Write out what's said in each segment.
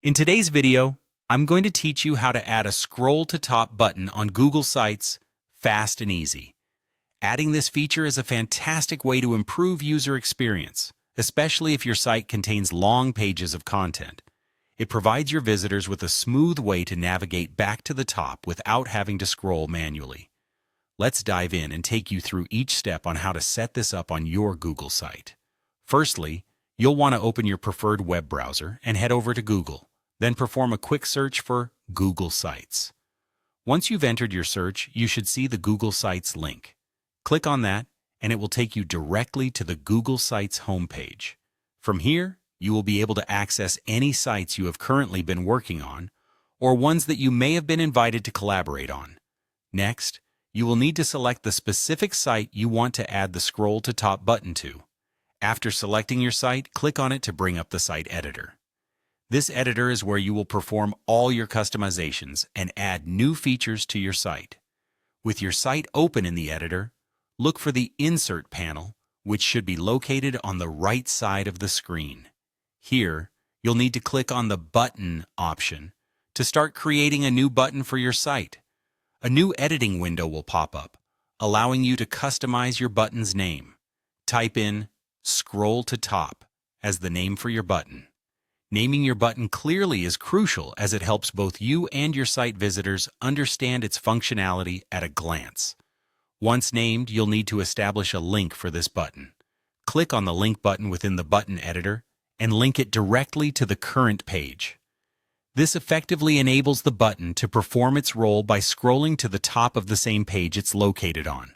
In today's video, I'm going to teach you how to add a scroll to top button on Google Sites fast and easy. Adding this feature is a fantastic way to improve user experience, especially if your site contains long pages of content. It provides your visitors with a smooth way to navigate back to the top without having to scroll manually. Let's dive in and take you through each step on how to set this up on your Google site. Firstly, you'll want to open your preferred web browser and head over to Google. Then perform a quick search for Google Sites. Once you've entered your search, you should see the Google Sites link. Click on that, and it will take you directly to the Google Sites homepage. From here, you will be able to access any sites you have currently been working on, or ones that you may have been invited to collaborate on. Next, you will need to select the specific site you want to add the scroll to top button to. After selecting your site, click on it to bring up the site editor. This editor is where you will perform all your customizations and add new features to your site. With your site open in the editor, look for the Insert panel, which should be located on the right side of the screen. Here, you'll need to click on the Button option to start creating a new button for your site. A new editing window will pop up, allowing you to customize your button's name. Type in Scroll to Top as the name for your button. Naming your button clearly is crucial as it helps both you and your site visitors understand its functionality at a glance. Once named, you'll need to establish a link for this button. Click on the link button within the button editor and link it directly to the current page. This effectively enables the button to perform its role by scrolling to the top of the same page it's located on.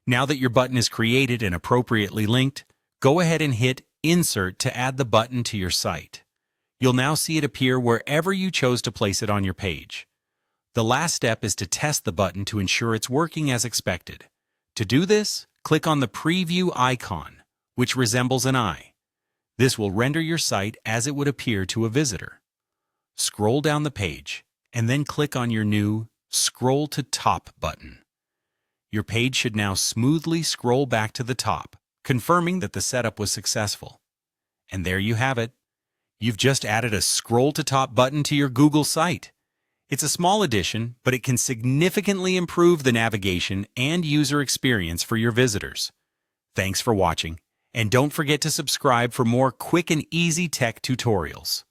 Now that your button is created and appropriately linked, go ahead and hit Insert to add the button to your site. You'll now see it appear wherever you chose to place it on your page. The last step is to test the button to ensure it's working as expected. To do this, click on the preview icon, which resembles an eye. This will render your site as it would appear to a visitor. Scroll down the page, and then click on your new Scroll to Top button. Your page should now smoothly scroll back to the top, confirming that the setup was successful. And there you have it. You've just added a Scroll to Top button to your Google site. It's a small addition, but it can significantly improve the navigation and user experience for your visitors. Thanks for watching, and don't forget to subscribe for more quick and easy tech tutorials.